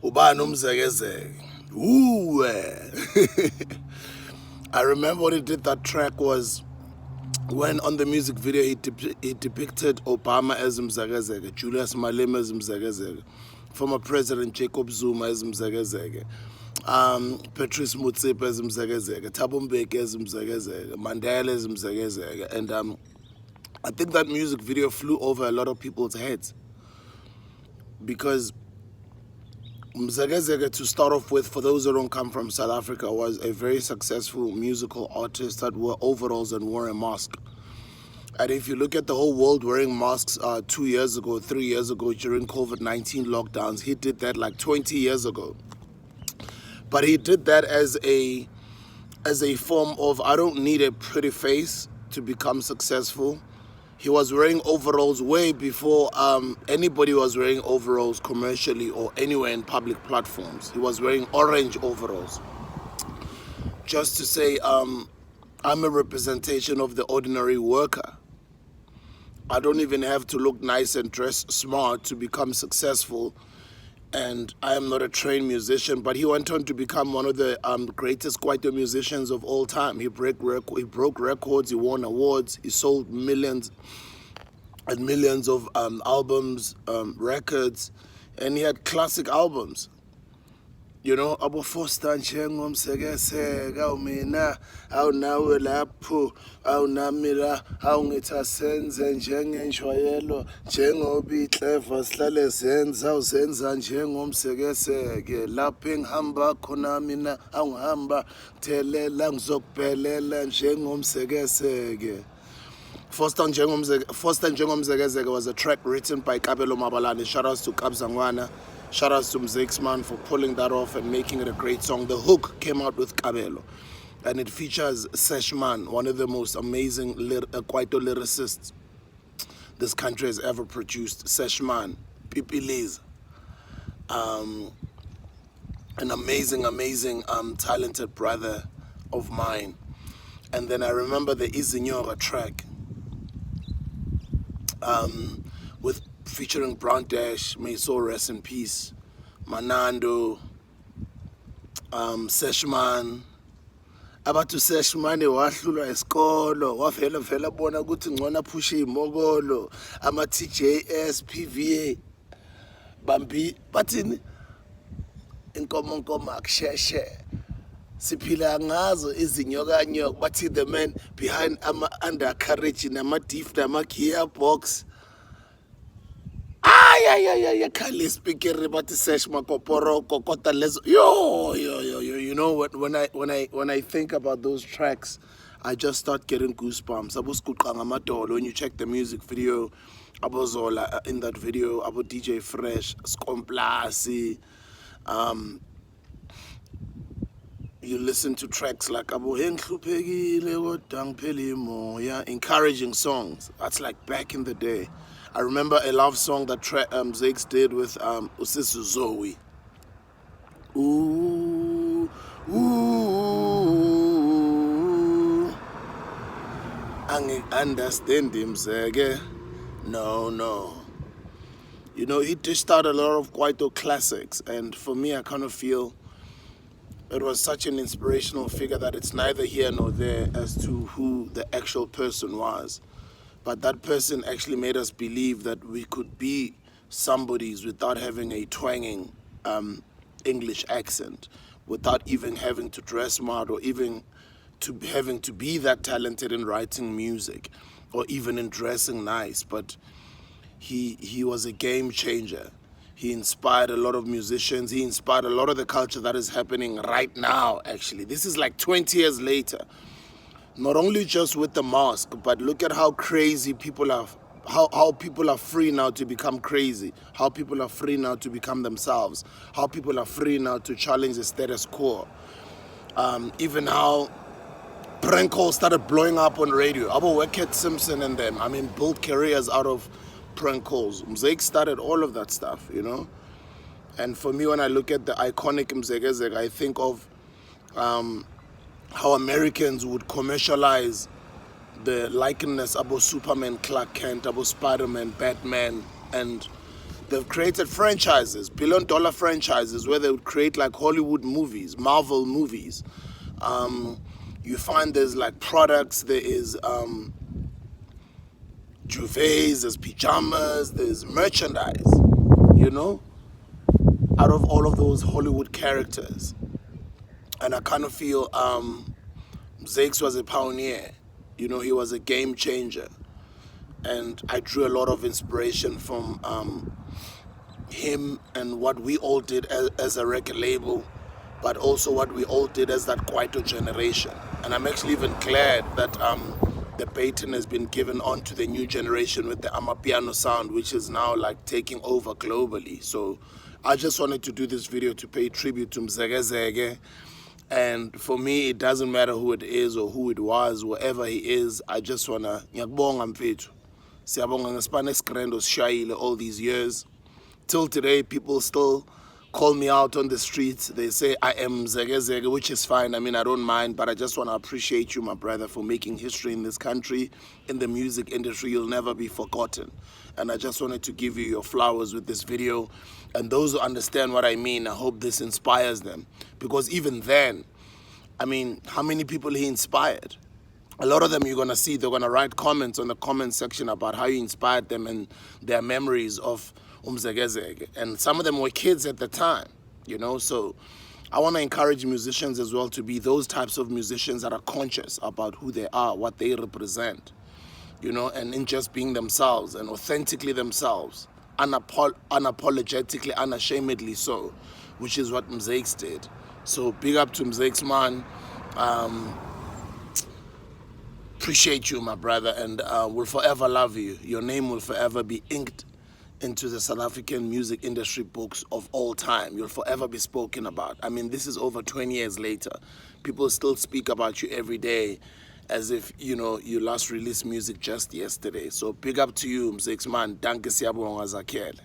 Uban uMzekezeke. Ooh. I remember when he did that track was when on the music video he depicted Obama as Mzekezeke, Julius Malema as Mzekezeke, former President Jacob Zuma as Mzekezeke, Patrice Motsepe as Mzekezeke, Thabo Mbeki as Mzekezeke, Mandela as Mzekezeke, and I think that music video flew over a lot of people's heads because Mzekezeke, to start off with, for those who don't come from South Africa, was a very successful musical artist that wore overalls and wore a mask. And if you look at the whole world wearing masks 2 years ago, 3 years ago during COVID-19 lockdowns, he did that like 20 years ago. But he did that as a form of, I don't need a pretty face to become successful. He was wearing overalls way before anybody was wearing overalls commercially or anywhere in public platforms. He was wearing orange overalls. Just to say, I'm a representation of the ordinary worker. I don't even have to look nice and dress smart to become successful. And I am not a trained musician, but he went on to become one of the greatest Kwaito musicians of all time. He broke records, he won awards, he sold millions and millions of albums, records, and he had classic albums. You know, Abo Foster uMzekezeke, mina, nawe lapho, namila, ngithi senze njengenjwayelo, njengoba iclever sihlale senza, uzenza uMzekezeke, lapho engihamba khona mina, ngihamba thelela ngizokuphelela uMzekezeke. Foster uMzekezeke was a track written by Kabelo Mabalani. Shout outs to Kabzangwana. Shout outs to Mzexman for pulling that off and making it a great song. The hook came out with Kabelo, and it features Seshman, one of the most amazing Kwaito lyricists this country has ever produced. Seshman, Pipi Liz, an amazing, talented brother of mine. And then I remember the Izinyora track with featuring Brown Dash, may his soul rest in peace, Manando, Seshman. Abantu Seshman wahlulwa isikolo, wavela bona ukuthi ngcono phushe imokolo, ama TJS, PVA, bambi bathini inkomo akusheshe. Siphila ngazo izinyokanyoko, bathi the man behind ama undercarriage nama diff nama gearbox. Khali speaker but sesh makoporo kokota lezo. Yo. You know what, when I think about those tracks, I just start getting goosebumps. When you check the music video, Zola in that video, about DJ Fresh, Skomplasi, you listen to tracks like encouraging songs. That's like back in the day. I remember a love song that Zakes did with Usisi Zoe. Ooh, understand him, Zege. No. You know, he dished out a lot of Kwaito classics, and for me, I kind of feel it was such an inspirational figure that it's neither here nor there as to who the actual person was. But that person actually made us believe that we could be somebodies without having a twanging English accent, without even having to dress smart or even to having to be that talented in writing music or even in dressing nice. But he was a game changer. He inspired a lot of musicians. He inspired a lot of the culture that is happening right now, actually. This is like 20 years later. Not only just with the mask, but look at how crazy people are, how people are free now to become crazy, how people are free now to become themselves, how people are free now to challenge the status quo. Even how prank calls started blowing up on radio. Abo Wicked Simpson and them, built careers out of prank calls. Mzake started all of that stuff, you know. And for me, when I look at the iconic Mzekezeke, I think of how Americans would commercialize the likeness about Superman, Clark Kent, about Spider-Man, Batman, and They've created franchises, billion-dollar franchises, where they would create like Hollywood movies, Marvel movies. You find there's like products, there is duvets, there's pajamas, there's merchandise, you know, out of all of those Hollywood characters. And I kind of feel Zakes was a pioneer. You know, he was a game changer. And I drew a lot of inspiration from him and what we all did as a record label, but also what we all did as that Kwaito generation. And I'm actually even glad that the baton has been given on to the new generation with the Amapiano sound, which is now like taking over globally. So I just wanted to do this video to pay tribute to Mzekezeke. And for me, it doesn't matter who it is or who it was, wherever he is. I just want to, ngiyakubonga mfethu. Siyabonga ngesipane eskrendo sishayile all these years. Till today, people still call me out on the streets. They say I am Mzekezeke, which is fine. I mean, I don't mind, but I just want to appreciate you, my brother, for making history in this country. In the music industry, you'll never be forgotten. And I just wanted to give you your flowers with this video. And those who understand what I mean, I hope this inspires them. Because even then, I mean, how many people he inspired? A lot of them you're going to see, they're going to write comments on the comment section about how you inspired them and their memories of uMzekezeke. And some of them were kids at the time, you know. So I want to encourage musicians as well to be those types of musicians that are conscious about who they are, what they represent, you know, and in just being themselves and authentically themselves, unapologetically, unashamedly so, which is what Mzekes did. So big up to Mzekes, man. Appreciate you, my brother, and will forever love you. Your name will forever be inked into the South African music industry books of all time. You'll forever be spoken about. I mean, this is over 20 years later. People still speak about you every day as if, you know, you last released music just yesterday. So big up to you, Mzekes, man. Danke siyabonga zakhele.